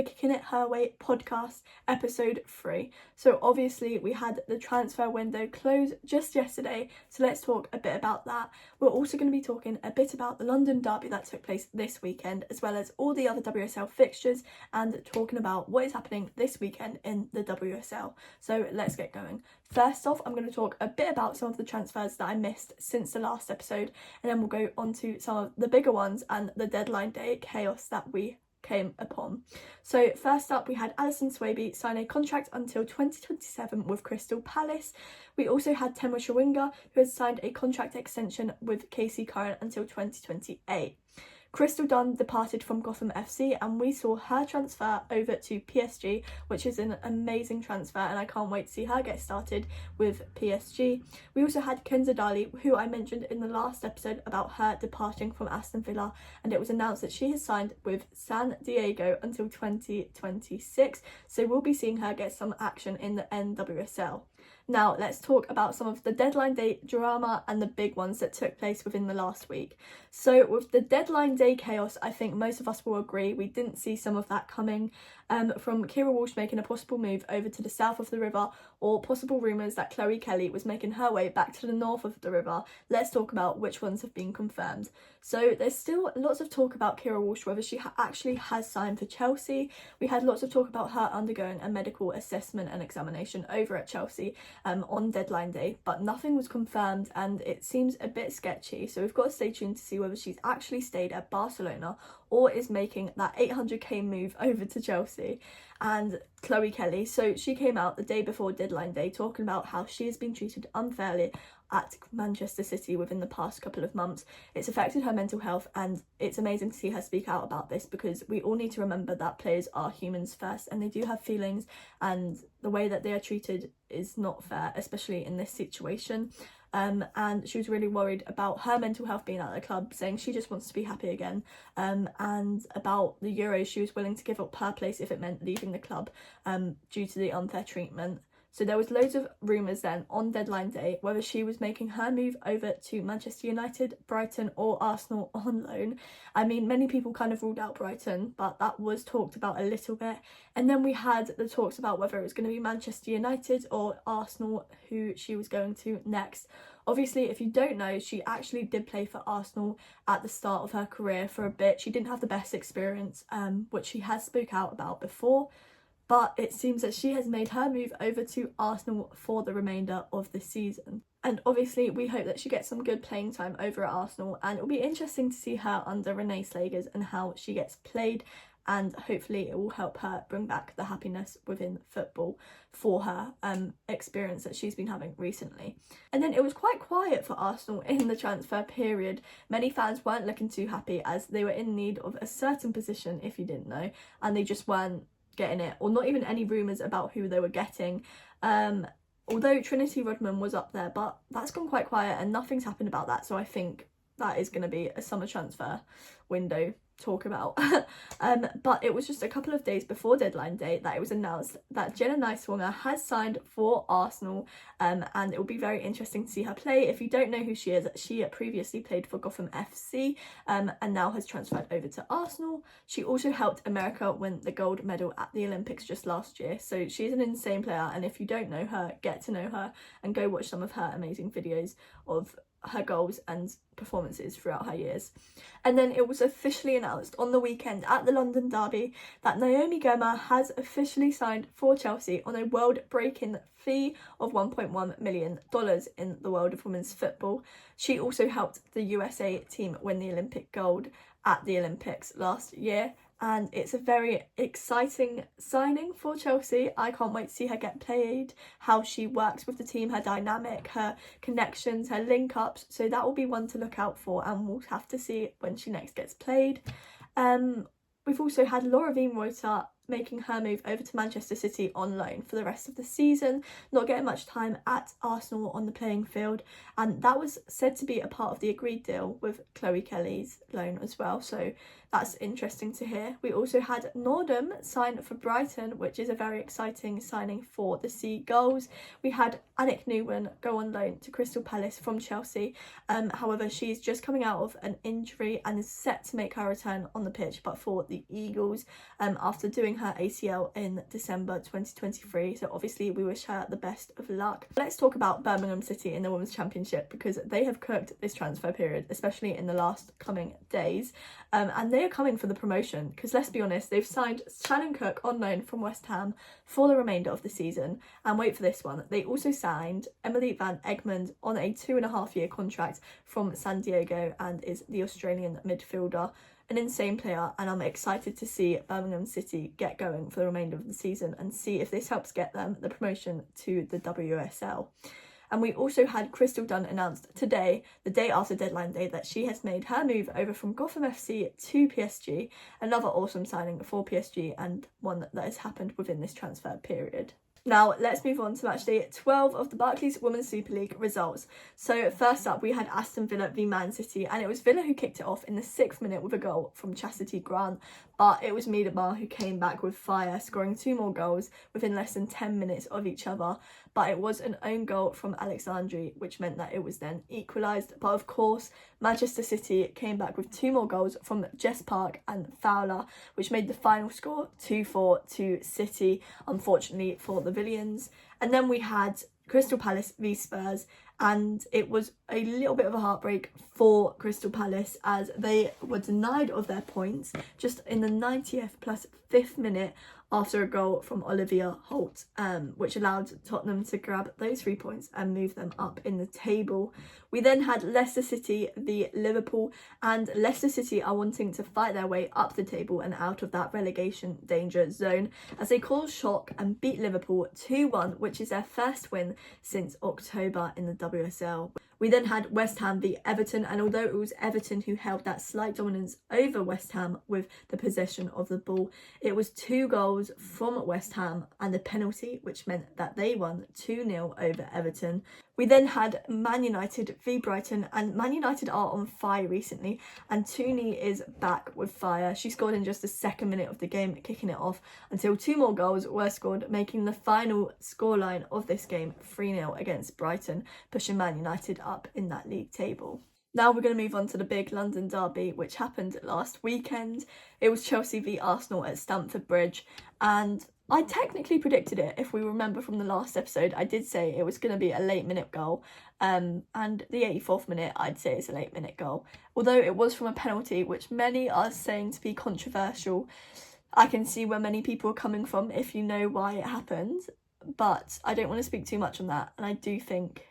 the Kickin Her Way podcast, episode 3. So obviously we had the transfer window close just yesterday, so let's talk a bit about that. We're also going to be talking a bit about the London derby that took place this weekend, as well as all the other WSL fixtures, and talking about what is happening this weekend in the WSL. So let's get going. First off, I'm going to talk a bit about some of the transfers that I missed since the last episode, and then we'll go on to some of the bigger ones and the deadline day chaos that we came upon. So first up, we had Alison Swaby sign a contract until 2027 with Crystal Palace. We also had Temwa Chawinga, who has signed a contract extension with KC Current until 2028. Crystal Dunn departed from Gotham FC, and we saw her transfer over to PSG, which is an amazing transfer, and I can't wait to see her get started with PSG. We also had Kenza Dali, who I mentioned in the last episode about her departing from Aston Villa, and it was announced that she has signed with San Diego until 2026, so we'll be seeing her get some action in the NWSL. Now, let's talk about some of the deadline day drama and the big ones that took place within the last week. So with the deadline day chaos, I think most of us will agree we didn't see some of that coming, from Kira Walsh making a possible move over to the south of the river, or possible rumours that Chloe Kelly was making her way back to the north of the river. Let's talk about which ones have been confirmed. So there's still lots of talk about Kira Walsh, whether she actually has signed for Chelsea. We had lots of talk about her undergoing a medical assessment and examination over at Chelsea on deadline day, but nothing was confirmed and it seems a bit sketchy, so we've got to stay tuned to see whether she's actually stayed at Barcelona or is making that 800k move over to Chelsea. And Chloe Kelly, so she came out the day before deadline day talking about how she has been treated unfairly at Manchester City within the past couple of months. It's affected her mental health, and it's amazing to see her speak out about this, because we all need to remember that players are humans first and they do have feelings, and the way that they are treated is not fair, especially in this situation. And she was really worried about her mental health being at the club, saying she just wants to be happy again, and about the Euros, she was willing to give up her place if it meant leaving the club due to the unfair treatment. So there was loads of rumours then on deadline day whether she was making her move over to Manchester United, Brighton or Arsenal on loan. I mean, many people kind of ruled out Brighton, but that was talked about a little bit. And then we had the talks about whether it was going to be Manchester United or Arsenal who she was going to next. Obviously, if you don't know, she actually did play for Arsenal at the start of her career for a bit. She didn't have the best experience, which she has spoke out about before. But it seems that she has made her move over to Arsenal for the remainder of the season. And obviously we hope that she gets some good playing time over at Arsenal, and it'll be interesting to see her under Renee Slagers and how she gets played, and hopefully it will help her bring back the happiness within football for her experience that she's been having recently. And then it was quite quiet for Arsenal in the transfer period. Many fans weren't looking too happy, as they were in need of a certain position, if you didn't know, and they just weren't getting it, or not even any rumours about who they were getting, although Trinity Rodman was up there, but that's gone quite quiet and nothing's happened about that. So I think that is going to be a summer transfer window talk about. But it was just a couple of days before deadline day that it was announced that Jenna Nighswonger has signed for Arsenal, and it will be very interesting to see her play. If you don't know who she is, she previously played for Gotham FC, and now has transferred over to Arsenal. She also helped America win the gold medal at the Olympics just last year, so she's an insane player, and if you don't know her, get to know her and go watch some of her amazing videos of her goals and performances throughout her years. And then it was officially announced on the weekend at the London derby that Naomi Girma has officially signed for Chelsea on a world-breaking fee of $1.1 million in the world of women's football. She also helped the USA team win the Olympic gold at the Olympics last year, and it's a very exciting signing for Chelsea. I can't wait to see her get played, how she works with the team, her dynamic, her connections, her link-ups. So that will be one to look out for, and we'll have to see when she next gets played. We've also had Laura Wienreuter making her move over to Manchester City on loan for the rest of the season, not getting much time at Arsenal on the playing field, and that was said to be a part of the agreed deal with Chloe Kelly's loan as well, so that's interesting to hear. We also had Nordum sign for Brighton, which is a very exciting signing for the Seagulls. We had Annick Newman go on loan to Crystal Palace from Chelsea. However, she's just coming out of an injury and is set to make her return on the pitch, but for the Eagles, after doing doing her ACL in December 2023, so obviously we wish her the best of luck. Let's talk about Birmingham City in the Women's Championship, because they have cooked this transfer period, especially in the last coming days, and they are coming for the promotion, because let's be honest, they've signed Shannon Cook on loan from West Ham for the remainder of the season, and wait for this one, they also signed Emily Van Egmond on a 2.5-year contract from San Diego, and is the Australian midfielder. An insane player, and I'm excited to see Birmingham City get going for the remainder of the season and see if this helps get them the promotion to the WSL. And we also had Crystal Dunn announced today, the day after deadline day, that she has made her move over from Gotham FC to PSG. Another awesome signing for PSG, and one that has happened within this transfer period. Now, let's move on to Matchday 12 of the Barclays Women's Super League results. So, first up, we had Aston Villa v Man City, and it was Villa who kicked it off in the 6th minute with a goal from Chastity Grant, but it was Miedemar who came back with fire, scoring 2 more goals within less than 10 minutes of each other. But it was an own goal from Alexandri, which meant that it was then equalised. But of course, Manchester City came back with 2 more goals from Jess Park and Fowler, which made the final score 2-4 to City, unfortunately for the Villians. And then we had Crystal Palace v Spurs, and it was a little bit of a heartbreak for Crystal Palace as they were denied of their points just in the 90th plus 5th minute after a goal from Olivia Holt, which allowed Tottenham to grab those 3 points and move them up in the table. We then had Leicester City v Liverpool, and Leicester City are wanting to fight their way up the table and out of that relegation danger zone as they caused shock and beat Liverpool 2-1, which is their first win since October in the WSL. We then had West Ham v Everton, and although it was Everton who held that slight dominance over West Ham with the possession of the ball, it was 2 goals from West Ham and a penalty, which meant that they won 2-0 over Everton. We then had Man United v Brighton, and Man United are on fire recently, and Tooney is back with fire. She scored in just the 2nd minute of the game, kicking it off until 2 more goals were scored, making the final scoreline of this game 3-0 against Brighton, pushing Man United up in that league table. Now we're going to move on to the big London derby, which happened last weekend. It was Chelsea v Arsenal at Stamford Bridge, and I technically predicted it. If we remember from the last episode, I did say it was going to be a late minute goal, and the 84th minute I'd say it's a late minute goal, although it was from a penalty, which many are saying to be controversial. I can see where many people are coming from if you know why it happened, but I don't want to speak too much on that, and I do think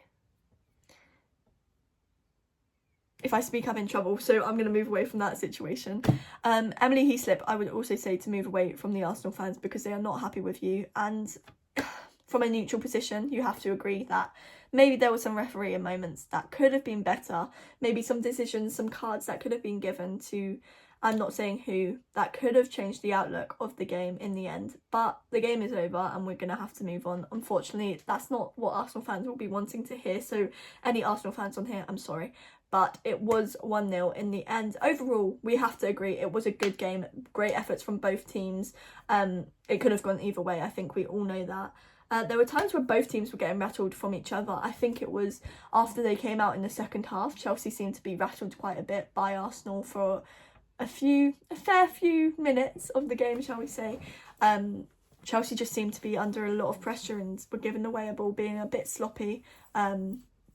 if I speak, I'm in trouble, so I'm going to move away from that situation. Emily Heaslip, I would also say to move away from the Arsenal fans because they are not happy with you, and from a neutral position, you have to agree that maybe there were some refereeing moments that could have been better, maybe some decisions, some cards that could have been given to, I'm not saying who, that could have changed the outlook of the game in the end, but the game is over and we're going to have to move on. Unfortunately, that's not what Arsenal fans will be wanting to hear, so any Arsenal fans on here, I'm sorry. But it was 1-0 in the end. Overall, we have to agree it was a good game. Great efforts from both teams. It could have gone either way. I think we all know that. There were times where both teams were getting rattled from each other. I think it was after they came out in the second half. Chelsea seemed to be rattled quite a bit by Arsenal for a fair few minutes of the game, shall we say. Chelsea just seemed to be under a lot of pressure and were giving away a ball, being a bit sloppy.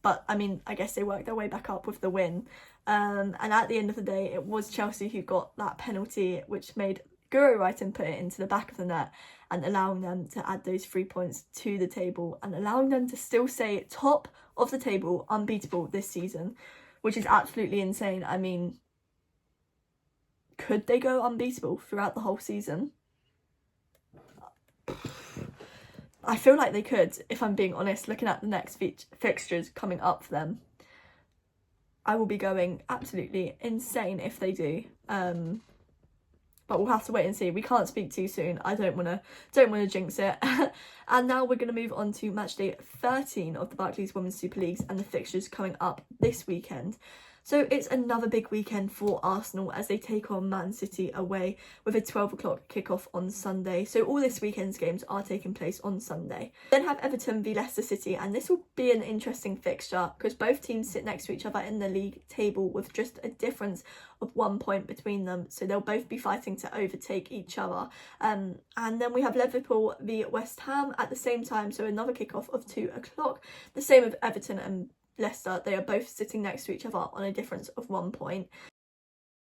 But, I mean, I guess they worked their way back up with the win. And at the end of the day, it was Chelsea who got that penalty, which made Guro Reiten put it into the back of the net and allowing them to add those 3 points to the table and allowing them to still stay top of the table, unbeatable this season, which is absolutely insane. I mean, could they go unbeatable throughout the whole season? I feel like they could, if I'm being honest, looking at the next fixtures coming up for them. I will be going absolutely insane if they do. But we'll have to wait and see. We can't speak too soon. I don't want to jinx it. And now we're going to move on to Matchday 13 of the Barclays Women's Super Leagues and the fixtures coming up this weekend. So it's another big weekend for Arsenal as they take on Man City away with a 12 o'clock kickoff on Sunday. So all this weekend's games are taking place on Sunday. Then have Everton v Leicester City, and this will be an interesting fixture because both teams sit next to each other in the league table with just a difference of 1 point between them. So they'll both be fighting to overtake each other. And then we have Liverpool v West Ham at the same time. So another kickoff of 2 o'clock. The same with Everton and Leicester. They are both sitting next to each other on a difference of 1 point.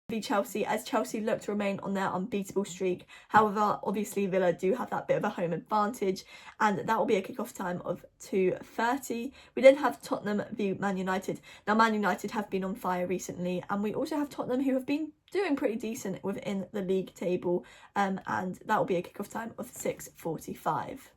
V Chelsea, as Chelsea look to remain on their unbeatable streak. However, obviously Villa do have that bit of a home advantage, and that will be a kickoff time of 2:30. We then have Tottenham v Man United. Now Man United have been on fire recently, and we also have Tottenham who have been doing pretty decent within the league table, and that will be a kickoff time of 6:45.